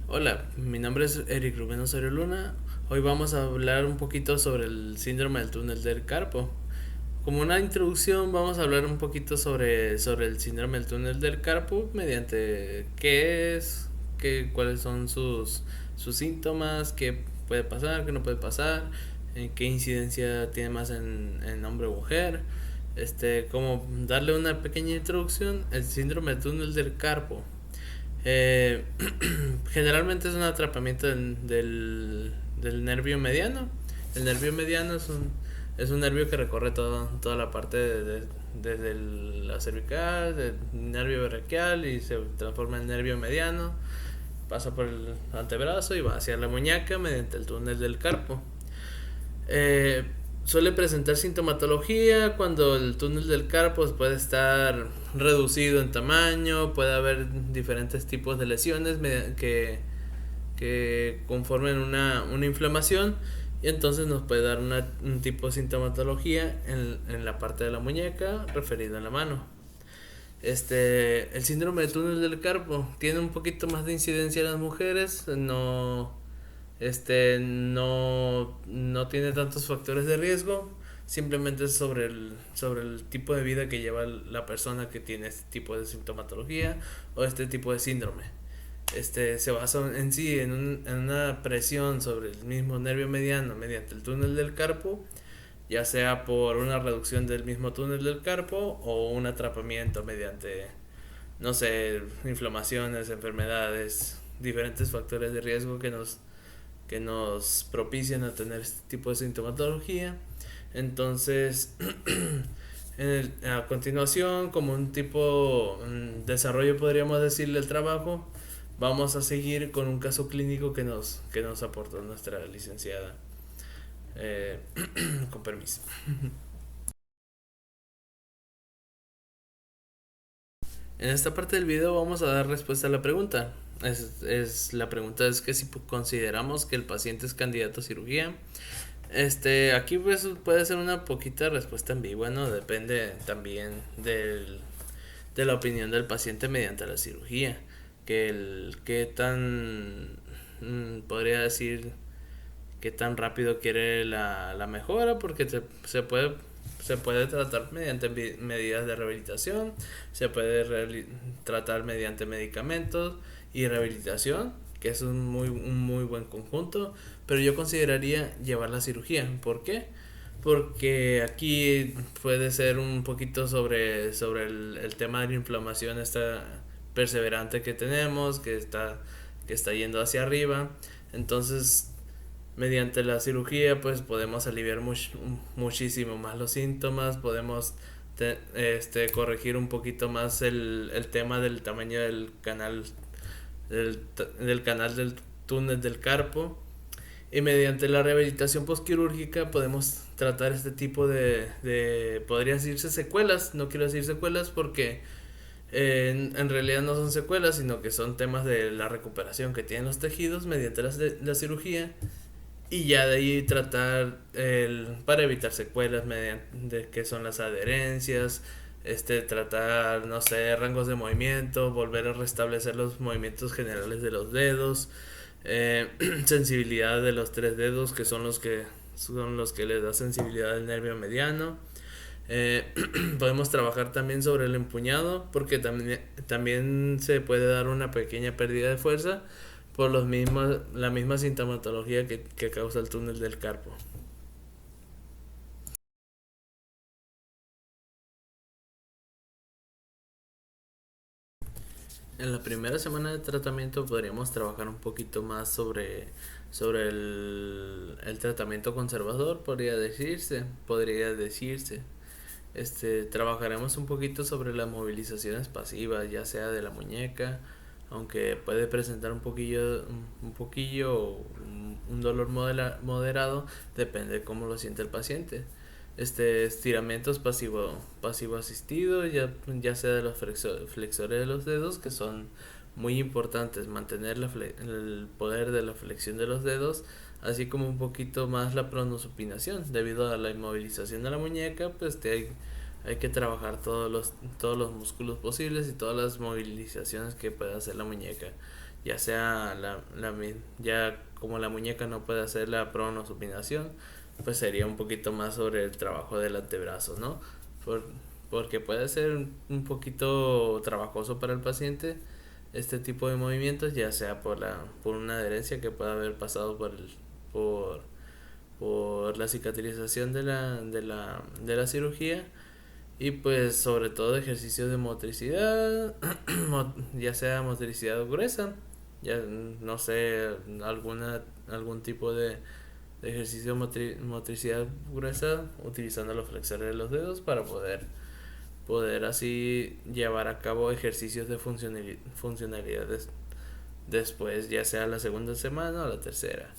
Hola, mi nombre es Eric Rubén Osorio Luna. Hoy vamos a hablar un poquito sobre el síndrome del túnel del carpo. Como una introducción, vamos a hablar un poquito sobre el síndrome del túnel del carpo mediante qué es, cuáles son sus síntomas, qué puede pasar, qué no puede pasar, qué incidencia tiene más en hombre o mujer. Como darle una pequeña introducción, el síndrome del túnel del carpo. Eh, Generalmente es un atrapamiento del nervio mediano. El nervio mediano es un nervio que recorre toda la parte desde la cervical, del nervio braquial y se transforma en nervio mediano. Pasa por el antebrazo y va hacia la muñeca mediante el túnel del carpo. Eh, Suele presentar sintomatología cuando el túnel del carpo puede estar reducido en tamaño, puede haber diferentes tipos de lesiones que conformen una inflamación y entonces nos puede dar un tipo de sintomatología en la parte de la muñeca referida a la mano. El síndrome del túnel del carpo tiene un poquito más de incidencia en las mujeres, no tiene tantos factores de riesgo, simplemente es sobre el tipo de vida que lleva la persona que tiene este tipo de sintomatología o este tipo de síndrome. Se basa en sí en una presión sobre el mismo nervio mediano mediante el túnel del carpo, ya sea por una reducción del mismo túnel del carpo o un atrapamiento mediante, no sé, inflamaciones, enfermedades, diferentes factores de riesgo que nos propician a tener este tipo de sintomatología. Entonces, a continuación, como un tipo desarrollo, podríamos decirle, el trabajo, vamos a seguir con un caso clínico que nos aportó nuestra licenciada. Eh, con permiso. En esta parte del video vamos a dar respuesta a la pregunta. La pregunta es que si consideramos que el paciente es candidato a cirugía. Aquí pues puede ser una poquita respuesta ambigua, ¿no? Depende también de la opinión del paciente mediante la cirugía. Qué tan, podría decir, qué tan rápido quiere la mejora, porque se puede tratar mediante medidas de rehabilitación, se puede tratar mediante medicamentos y rehabilitación, que es un muy buen conjunto, pero yo consideraría llevar la cirugía. ¿Por qué? Porque aquí puede ser un poquito sobre el tema de la inflamación esta perseverante que tenemos, que está yendo hacia arriba. Entonces, mediante la cirugía pues podemos aliviar muchísimo más los síntomas, podemos corregir un poquito más el tema del tamaño del canal del túnel del carpo, y mediante la rehabilitación postquirúrgica podemos tratar este tipo podría decirse secuelas. No quiero decir secuelas porque en realidad no son secuelas, sino que son temas de la recuperación que tienen los tejidos mediante la cirugía, y ya de ahí tratar para evitar secuelas mediante que son las adherencias, tratar, no sé, rangos de movimiento, volver a restablecer los movimientos generales de los dedos, eh, sensibilidad de los tres dedos, que son los que les da sensibilidad al nervio mediano. Eh, Podemos trabajar también sobre el empuñado, porque también se puede dar una pequeña pérdida de fuerza por la misma sintomatología que causa el túnel del carpo. En la primera semana de tratamiento podríamos trabajar un poquito más sobre el tratamiento conservador, podría decirse. Trabajaremos un poquito sobre las movilizaciones pasivas, ya sea de la muñeca, aunque puede presentar un poquillo un dolor moderado, depende de cómo lo siente el paciente. Estiramientos pasivo asistido, ya sea de los flexores de los dedos, que son muy importantes, mantener el poder de la flexión de los dedos, así como un poquito más la pronosupinación. Debido a la inmovilización de la muñeca, pues hay que trabajar todos los músculos posibles y todas las movilizaciones que puede hacer la muñeca, ya sea ya como la muñeca no puede hacer la pronosupinación, pues sería un poquito más sobre el trabajo del antebrazo, ¿no? Por, porque puede ser un poquito trabajoso para el paciente este tipo de movimientos, ya sea por una adherencia que pueda haber pasado por, por la cicatrización de la cirugía, y pues sobre todo ejercicios de motricidad, ya sea motricidad gruesa, ya no sé, algún tipo de ejercicio motricidad gruesa utilizando los flexores de los dedos para poder así llevar a cabo ejercicios de funcionalidad después, ya sea la segunda semana o la tercera.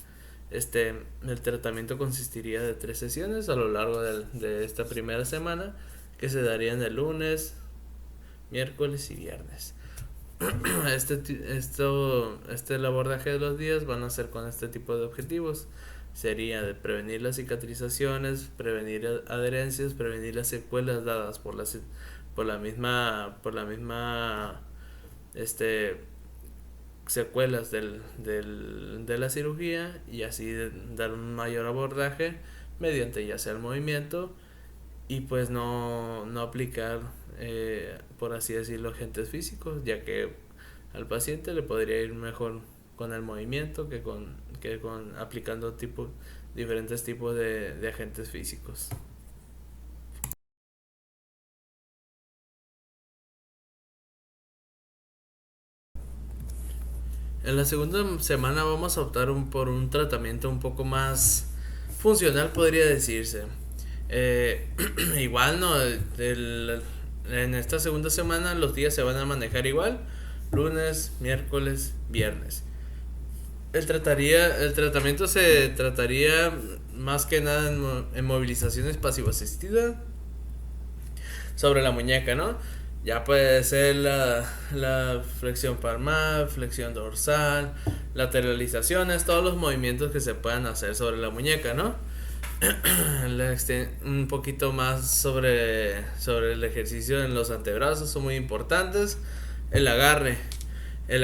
El tratamiento consistiría de 3 sesiones a lo largo de esta primera semana, que se darían el lunes, miércoles y viernes. El abordaje de los días van a ser con este tipo de objetivos. Sería de prevenir las cicatrizaciones, prevenir adherencias, prevenir las secuelas dadas por la misma este secuelas de la cirugía, y así dar un mayor abordaje mediante ya sea el movimiento, y pues no aplicar, por así decirlo, agentes físicos, ya que al paciente le podría ir mejor con el movimiento que con aplicando diferentes tipos de agentes físicos. En la segunda semana vamos a optar por un tratamiento un poco más funcional, podría decirse. Eh, Igual no, en esta segunda semana los días se van a manejar igual: lunes, miércoles, viernes. El tratamiento se trataría más que nada en movilizaciones pasivo-asistidas sobre la muñeca, ¿no? Ya puede ser la flexión palmar, flexión dorsal, lateralizaciones, todos los movimientos que se puedan hacer sobre la muñeca, ¿no? Un poquito más sobre el ejercicio en los antebrazos son muy importantes. El agarre. El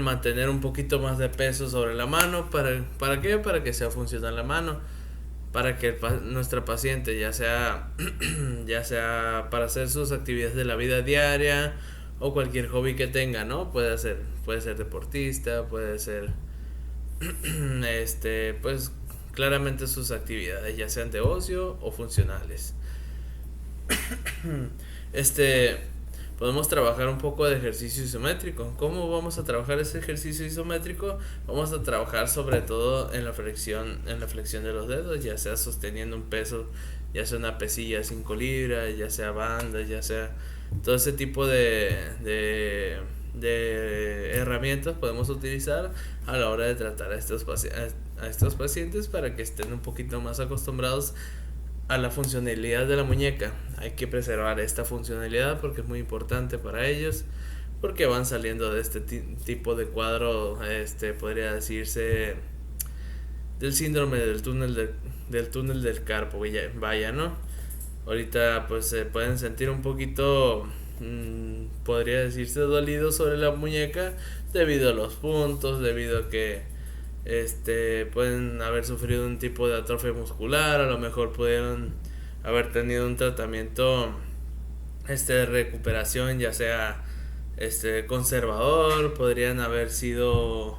mantener un poquito más de peso sobre la mano. ¿Para qué? Para que sea funcional la mano. Para que nuestra paciente, ya sea para hacer sus actividades de la vida diaria o cualquier hobby que tenga, ¿no? Puede ser deportista, puede ser pues claramente sus actividades, ya sean de ocio o funcionales. Este, Podemos trabajar un poco de ejercicio isométrico. ¿Cómo vamos a trabajar ese ejercicio isométrico? Vamos a trabajar sobre todo en la flexión de los dedos, ya sea sosteniendo un peso, ya sea una pesilla 5 libras, ya sea bandas, ya sea todo ese tipo de herramientas podemos utilizar a la hora de tratar a estos pacientes, para que estén un poquito más acostumbrados a la funcionalidad de la muñeca. Hay que preservar esta funcionalidad porque es muy importante para ellos, porque van saliendo de este tipo de cuadro, podría decirse, del síndrome del túnel del carpo, vaya, ¿no? Ahorita pues se pueden sentir un poquito, podría decirse, dolidos sobre la muñeca debido a los puntos, debido a que pueden haber sufrido un tipo de atrofia muscular, a lo mejor pudieron haber tenido un tratamiento de recuperación, ya sea conservador, podrían haber sido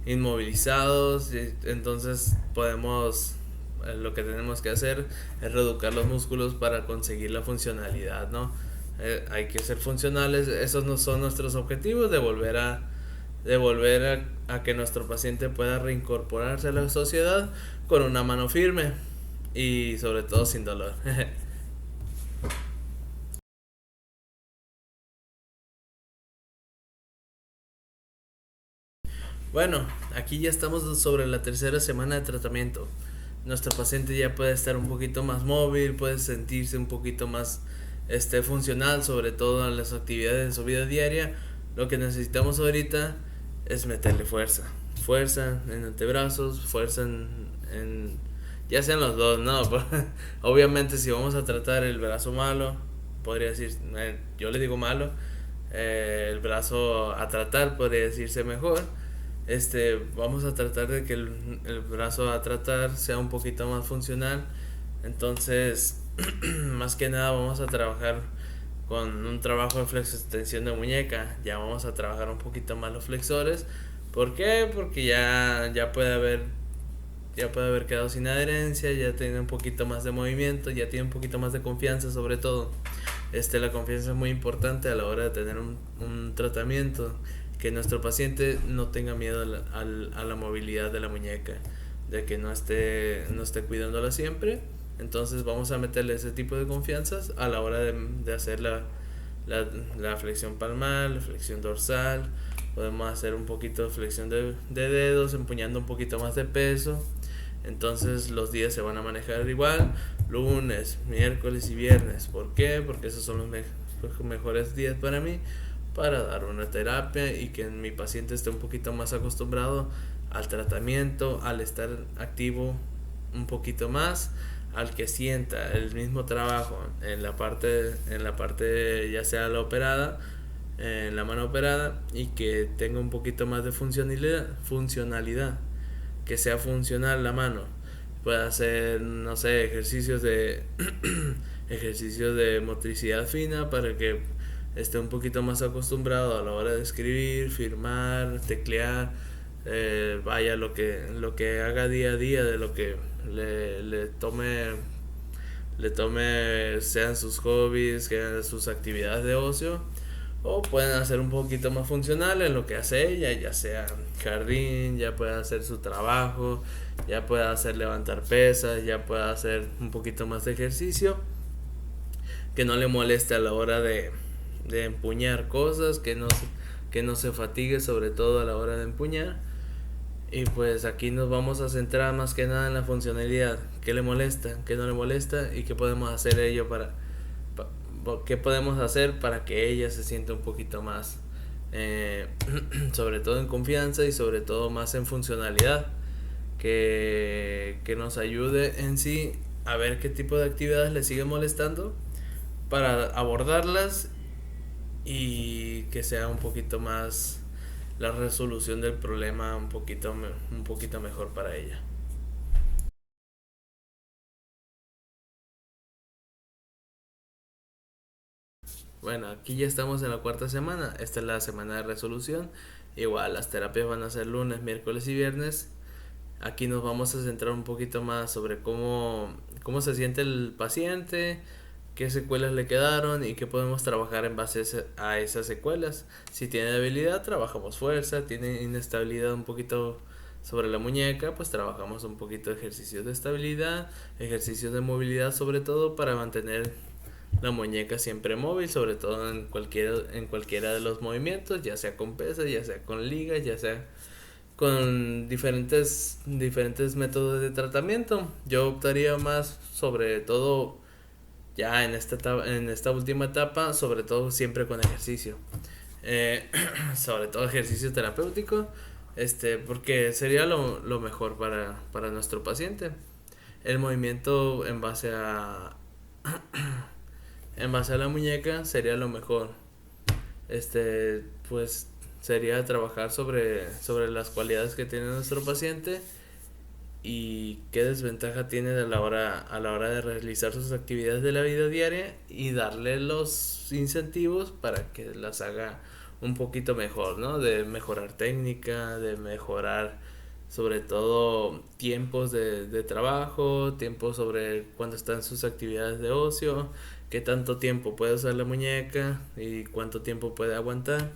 inmovilizados, entonces lo que tenemos que hacer es reeducar los músculos para conseguir la funcionalidad, ¿no? Hay que ser funcionales. Esos no son nuestros objetivos, de volver a que nuestro paciente pueda reincorporarse a la sociedad con una mano firme y sobre todo sin dolor. Bueno, aquí ya estamos sobre la tercera semana de tratamiento. Nuestro paciente ya puede estar un poquito más móvil, puede sentirse un poquito más funcional, sobre todo en las actividades de su vida diaria. Lo que necesitamos ahorita es meterle fuerza. Fuerza en antebrazos, fuerza ya sean los dos, ¿no? Obviamente si vamos a tratar el brazo malo, podría decir, yo le digo malo, el brazo a tratar, podría decirse mejor. Vamos a tratar de que el brazo a tratar sea un poquito más funcional. Entonces, más que nada vamos a trabajar con un trabajo de flexo-extensión de muñeca. Ya vamos a trabajar un poquito más los flexores. ¿Por qué? Porque ya puede haber quedado sin adherencia, ya tiene un poquito más de movimiento, ya tiene un poquito más de confianza sobre todo. La confianza es muy importante a la hora de tener un tratamiento, que nuestro paciente no tenga miedo a la movilidad de la muñeca, de que no esté cuidándola siempre. Entonces vamos a meterle ese tipo de confianzas a la hora de hacer la flexión palmar, la flexión dorsal. Podemos hacer un poquito de flexión de dedos, empuñando un poquito más de peso. Entonces los días se van a manejar igual, lunes, miércoles y viernes. ¿Por qué? Porque esos son los mejores días para mí, para dar una terapia y que mi paciente esté un poquito más acostumbrado al tratamiento, al estar activo un poquito más, al que sienta el mismo trabajo en la parte ya sea la operada, en la mano operada, y que tenga un poquito más de funcionalidad, que sea funcional la mano. Puede hacer, no sé, ejercicios de motricidad fina para que esté un poquito más acostumbrado a la hora de escribir, firmar, teclear, vaya lo que haga día a día, de lo que le tome, sean sus hobbies, sean sus actividades de ocio, o pueden hacer un poquito más funcional en lo que hace ella, ya sea jardín, ya puede hacer su trabajo, ya puede hacer levantar pesas, ya puede hacer un poquito más de ejercicio, que no le moleste a la hora de empuñar cosas, que no se fatigue sobre todo a la hora de empuñar. Y pues aquí nos vamos a centrar más que nada en la funcionalidad, qué le molesta, qué no le molesta, y qué podemos hacer pa- qué podemos hacer para que ella se sienta un poquito más, eh, sobre todo en confianza y sobre todo más en funcionalidad, que nos ayude en sí a ver qué tipo de actividades le siguen molestando para abordarlas y que sea un poquito más la resolución del problema un poquito mejor para ella. Bueno, aquí ya estamos en la cuarta semana. Esta es la semana de resolución. Igual las terapias van a ser lunes, miércoles y viernes. Aquí nos vamos a centrar un poquito más sobre cómo se siente el paciente, qué secuelas le quedaron y qué podemos trabajar en base a esas secuelas. Si tiene debilidad, trabajamos fuerza. Tiene inestabilidad un poquito sobre la muñeca, pues trabajamos un poquito de ejercicios de estabilidad, ejercicios de movilidad sobre todo para mantener la muñeca siempre móvil, sobre todo en cualquiera de los movimientos, ya sea con pesas, ya sea con ligas, ya sea con diferentes métodos de tratamiento. Yo optaría más sobre todo ya en esta última etapa, sobre todo siempre con ejercicio. Sobre todo ejercicio terapéutico, porque sería lo mejor para nuestro paciente. El movimiento en base a la muñeca sería lo mejor. Pues sería trabajar sobre las cualidades que tiene nuestro paciente y qué desventaja tiene a la hora de realizar sus actividades de la vida diaria, y darle los incentivos para que las haga un poquito mejor, ¿no? De mejorar técnica, de mejorar sobre todo tiempos de trabajo, tiempos sobre cuando están sus actividades de ocio, qué tanto tiempo puede usar la muñeca y cuánto tiempo puede aguantar,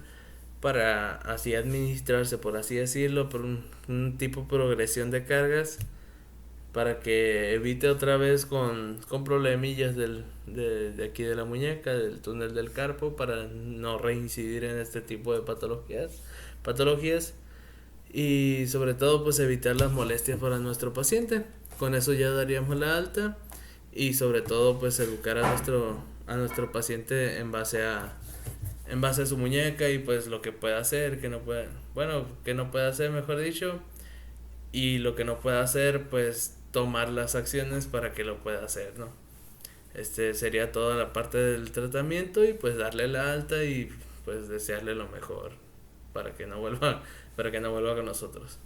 para así administrarse, por así decirlo, por un tipo de progresión de cargas, para que evite otra vez con problemillas de aquí de la muñeca, del túnel del carpo, para no reincidir en este tipo de patologías, y sobre todo pues evitar las molestias para nuestro paciente. Con eso ya daríamos la alta, y sobre todo pues educar a nuestro paciente en base a su muñeca, y pues lo que puede hacer, que no puede hacer, mejor dicho, y lo que no puede hacer, pues tomar las acciones para que lo pueda hacer, ¿no? Sería toda la parte del tratamiento, y pues darle la alta y pues desearle lo mejor para que no vuelva, para que no vuelva con nosotros.